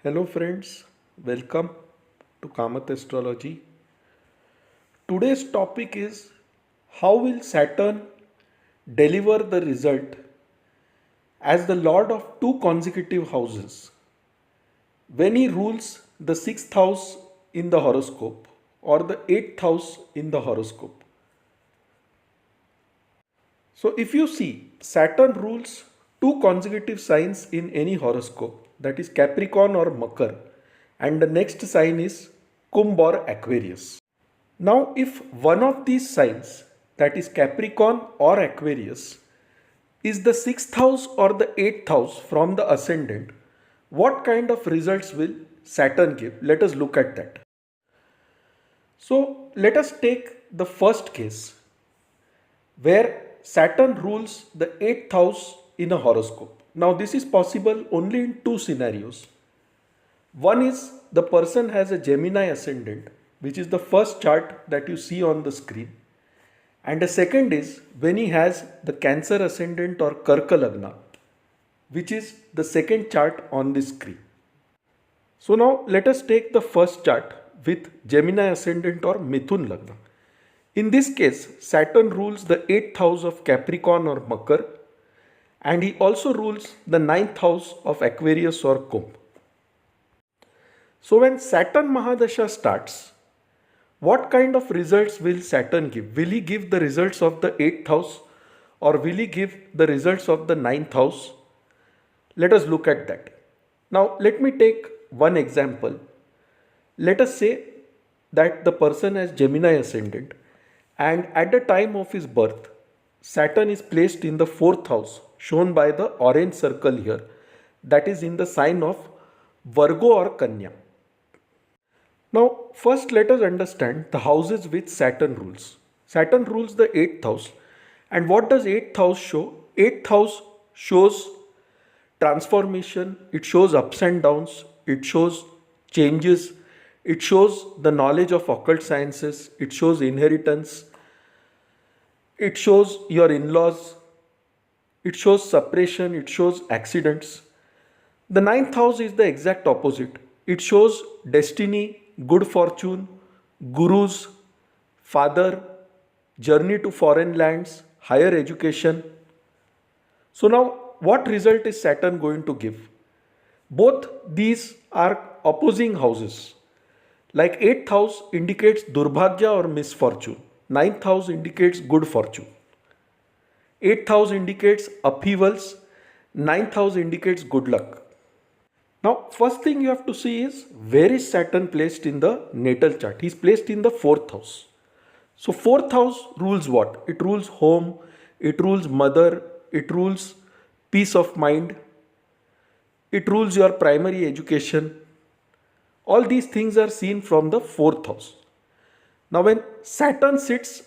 Hello friends, welcome to Kamath Astrology. Today's topic is how will Saturn deliver the result as the lord of two consecutive houses when he rules the 6th house in the horoscope or the 8th house in the horoscope. So if you see Saturn rules two consecutive signs in any horoscope, that is Capricorn or Makar, and the next sign is Kumbh or Aquarius. Now if one of these signs, that is Capricorn or Aquarius, is the 6th house or the 8th house from the ascendant, what kind of results will Saturn give? Let us look at that. So let us take the first case where Saturn rules the 8th house in a horoscope. Now this is possible only in two scenarios. One is the person has a Gemini ascendant, which is the first chart that you see on the screen. And the second is when he has the Cancer ascendant or Karka Lagna, which is the second chart on the screen. So now let us take the first chart with Gemini ascendant or Mithun Lagna. In this case, Saturn rules the 8th house of Capricorn or Makar, and he also rules the 9th house of Aquarius or Kumbh. So when Saturn Mahadasha starts, what kind of results will Saturn give? Will he give the results of the 8th house or will he give the results of the 9th house? Let us look at that. Now let me take one example. Let us say that the person has Gemini ascendant, and at the time of his birth, Saturn is placed in the 4th house, shown by the orange circle here, that is in the sign of Virgo or Kanya. Now first let us understand the houses which Saturn rules. Saturn rules the 8th house, and what does 8th house show? 8th house shows transformation, it shows ups and downs, it shows changes, it shows the knowledge of occult sciences, it shows inheritance, it shows your in-laws, it shows separation, it shows accidents. The 9th house is the exact opposite. It shows destiny, good fortune, gurus, father, journey to foreign lands, higher education. So now what result is Saturn going to give? Both these are opposing houses. Like 8th house indicates Durbhagya or misfortune. 9th house indicates good fortune. 8th house indicates upheavals. 9th house indicates good luck. Now first thing you have to see is where is Saturn placed in the natal chart? He is placed in the 4th house. So 4th house rules what? It rules home, it rules mother, it rules peace of mind, it rules your primary education. All these things are seen from the 4th house. Now when Saturn sits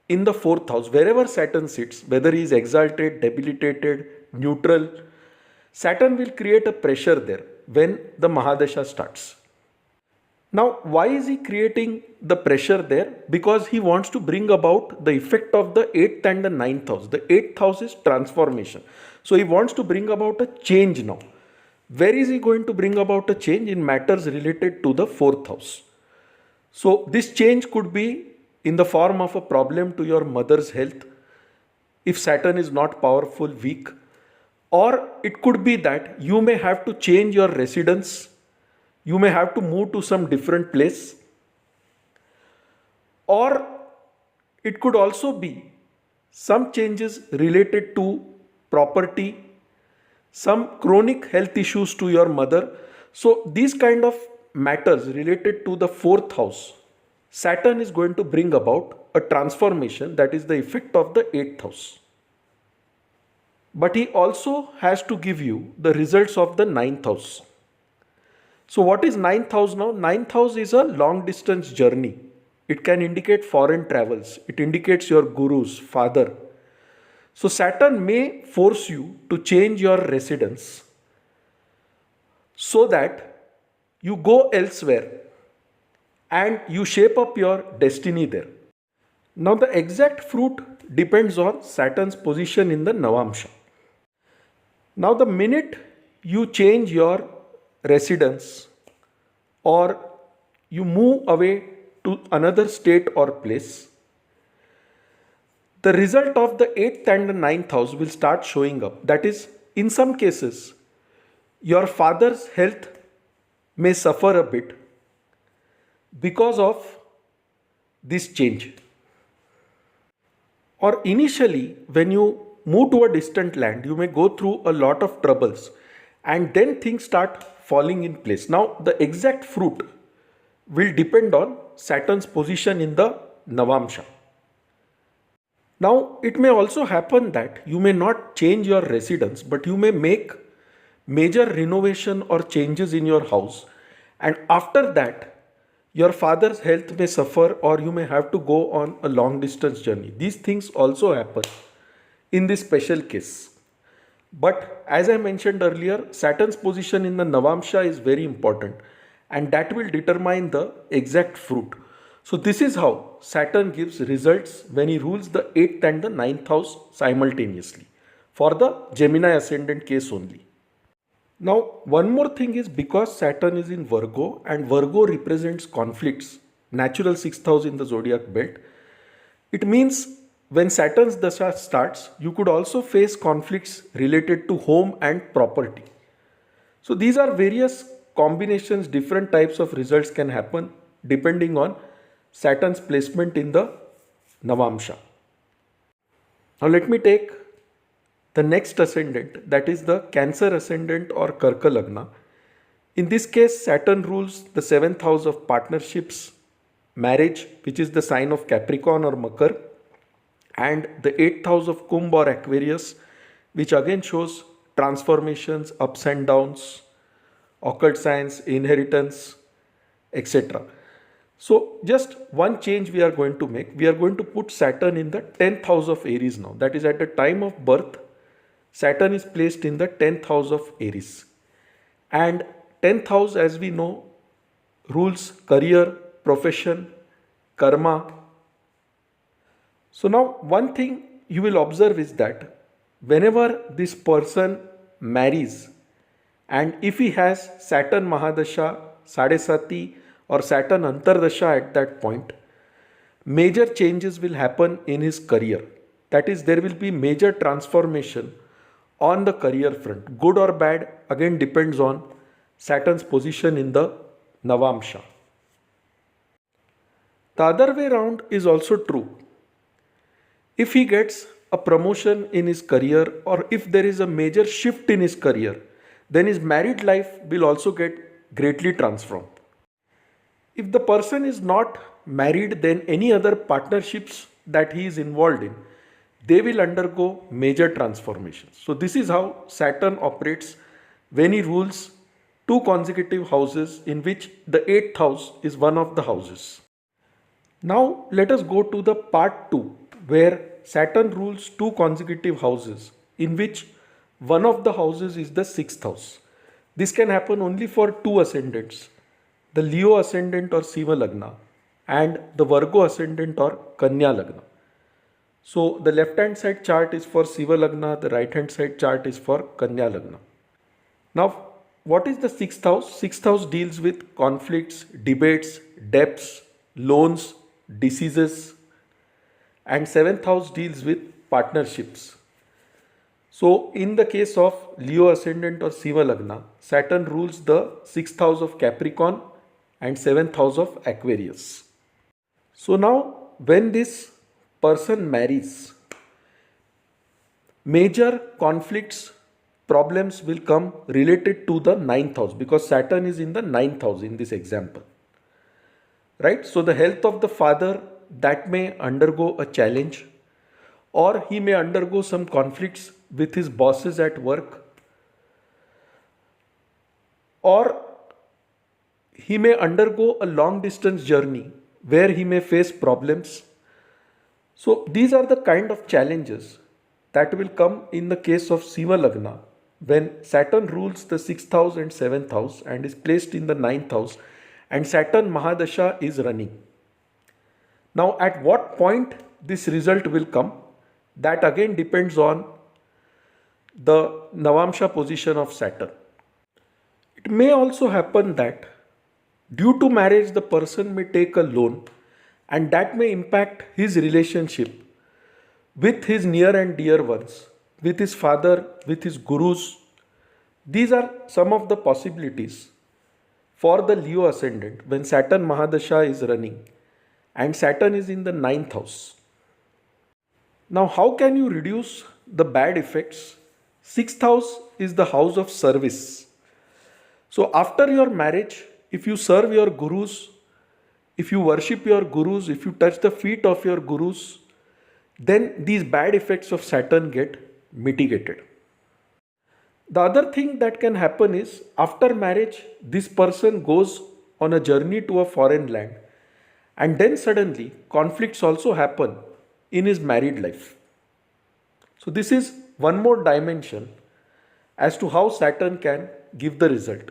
in the 4th house, wherever Saturn sits, whether he is exalted, debilitated, neutral, Saturn will create a pressure there when the Mahadasha starts. Now why is he creating the pressure there? Because he wants to bring about the effect of the 8th and the 9th house. The 8th house is transformation. So he wants to bring about a change now. Where is he going to bring about a change? In matters related to the 4th house. So this change could be in the form of a problem to your mother's health if Saturn is not powerful, weak. Or it could be that you may have to change your residence. You may have to move to some different place. Or it could also be some changes related to property, some chronic health issues to your mother. So these kind of matters related to the 4th house, Saturn is going to bring about a transformation, that is the effect of the 8th house. But he also has to give you the results of the 9th house. So what is 9th house now? 9th house is a long distance journey. It can indicate foreign travels. It indicates your gurus, father. So Saturn may force you to change your residence so that you go elsewhere and you shape up your destiny there. Now the exact fruit depends on Saturn's position in the Navamsha. Now the minute you change your residence, or you move away to another state or place, the result of the 8th and the 9th house will start showing up. That is, in some cases, your father's health may suffer a bit because of this change. Or initially, when you move to a distant land, you may go through a lot of troubles and then things start falling in place. Now, the exact fruit will depend on Saturn's position in the Navamsha. Now, it may also happen that you may not change your residence, but you may make major renovation or changes in your house, and after that, your father's health may suffer or you may have to go on a long distance journey. These things also happen in this special case. But as I mentioned earlier, Saturn's position in the Navamsha is very important, and that will determine the exact fruit. So this is how Saturn gives results when he rules the 8th and the 9th house simultaneously for the Gemini ascendant case only. Now, one more thing is, because Saturn is in Virgo and Virgo represents conflicts, natural 6th house in the zodiac belt, it means when Saturn's dasha starts, you could also face conflicts related to home and property. So these are various combinations, different types of results can happen depending on Saturn's placement in the Navamsha. Now let me take the next ascendant, that is the Cancer ascendant or Karka Lagna. In this case, Saturn rules the 7th house of partnerships, marriage, which is the sign of Capricorn or Makar, and the 8th house of Kumbh or Aquarius, which again shows transformations, ups and downs, occult signs, inheritance, etc. So just one change we are going to make. We are going to put Saturn in the 10th house of Aries now. That is, at the time of birth, Saturn is placed in the 10th house of Aries. And 10th house, as we know, rules career, profession, karma. So now one thing you will observe is that whenever this person marries, and if he has Saturn Mahadasha, Sadesati or Saturn Antardasha at that point, major changes will happen in his career. That is, there will be major transformation on the career front. Good or bad, again depends on Saturn's position in the Navamsha. The other way around is also true. If he gets a promotion in his career, or if there is a major shift in his career, then his married life will also get greatly transformed. If the person is not married, then any other partnerships that he is involved in, they will undergo major transformations. So this is how Saturn operates when he rules two consecutive houses, in which the 8th house is one of the houses. Now let us go to the part 2, where Saturn rules two consecutive houses, in which one of the houses is the 6th house. This can happen only for two ascendants, the Leo ascendant or Siva Lagna and the Virgo ascendant or Kanya Lagna. So the left hand side chart is for Siva Lagna, the right hand side chart is for Kanya Lagna. Now, what is the 6th house? 6th house deals with conflicts, debates, debts, loans, diseases, and 7th house deals with partnerships. So in the case of Leo ascendant or Siva Lagna, Saturn rules the 6th house of Capricorn and 7th house of Aquarius. So now when this person marries, major conflicts, problems will come related to the 9th house, because Saturn is in the 9th house in this example. Right? So the health of the father, that may undergo a challenge, or he may undergo some conflicts with his bosses at work, or he may undergo a long distance journey where he may face problems. So these are the kind of challenges that will come in the case of Siva Lagna when Saturn rules the 6th house and 7th house and is placed in the 9th house, and Saturn Mahadasha is running. Now at what point this result will come, that again depends on the Navamsha position of Saturn. It It may also happen that due to marriage, the person may take a loan and that may impact his relationship with his near and dear ones, with his father, with his gurus. These are some of the possibilities for the Leo ascendant when Saturn Mahadasha is running and Saturn is in the ninth house. Now, how can you reduce the bad effects? Sixth house is the house of service. So, after your marriage, if you serve your gurus, if you worship your gurus, if you touch the feet of your gurus, then these bad effects of Saturn get mitigated. The other thing that can happen is after marriage, this person goes on a journey to a foreign land, and then suddenly conflicts also happen in his married life. So, this is one more dimension as to how Saturn can give the result.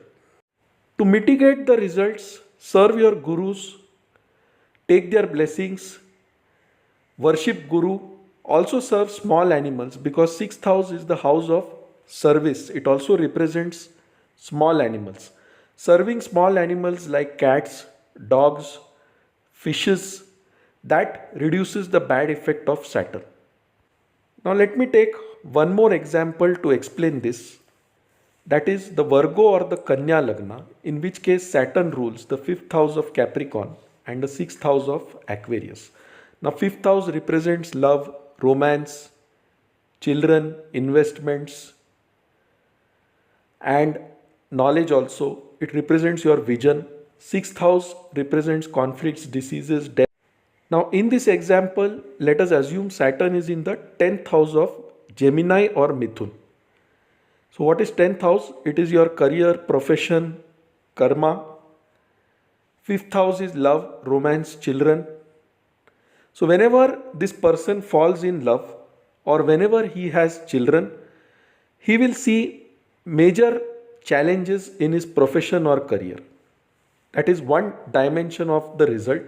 To mitigate the results, serve your gurus, take their blessings, worship guru, also serve small animals because sixth house is the house of service. It also represents small animals. Serving small animals like cats, dogs, fishes, that reduces the bad effect of Saturn. Now let me take one more example to explain this. That is the Virgo or the Kanya Lagna, in which case Saturn rules the fifth house of Capricorn and the sixth house of Aquarius. Now fifth house represents love, romance, children, investments, and knowledge also. It represents your vision. Sixth house represents conflicts, diseases, death. Now in this example, let us assume Saturn is in the 10th house of Gemini or Mithun. So what is 10th house? It is your career, profession, karma. Fifth house is love, romance, children. So whenever this person falls in love or whenever he has children, he will see major challenges in his profession or career. That is one dimension of the result.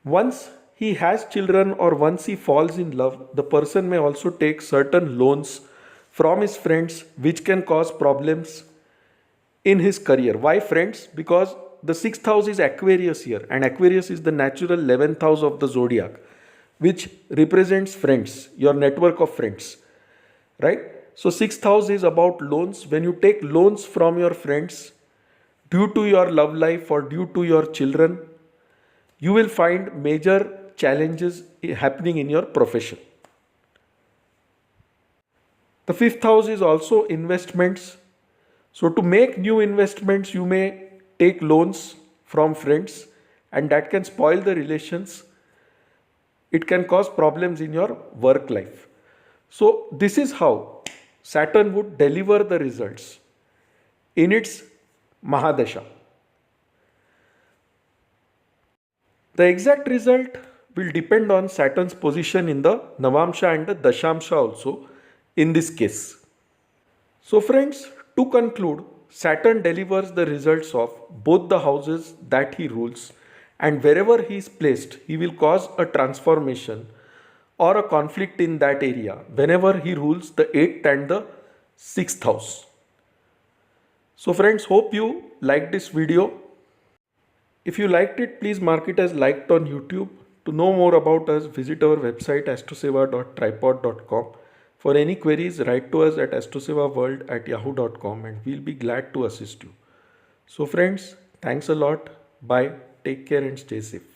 Once he has children or once he falls in love, the person may also take certain loans from his friends which can cause problems in his career. Why friends? Because the sixth house is Aquarius here, and Aquarius is the natural 11th house of the zodiac, which represents friends, your network of friends, right? So sixth house is about loans. When you take loans from your friends due to your love life or due to your children, you will find major challenges happening in your profession. The fifth house is also investments. So to make new investments, you may take loans from friends and that can spoil the relations. It can cause problems in your work life. So this is how Saturn would deliver the results in its Mahadasha. The exact result will depend on Saturn's position in the Navamsha and the Dashamsha also in this case. So friends, to conclude, Saturn delivers the results of both the houses that he rules, and wherever he is placed, he will cause a transformation or a conflict in that area whenever he rules the 8th and the 6th house. So friends, hope you liked this video. If you liked it, please mark it as liked on YouTube. To know more about us, visit our website astroseva.tripod.com. For any queries, write to us at astrosevaworld@yahoo.com and we'll be glad to assist you. So friends, thanks a lot. Bye. Take care and stay safe.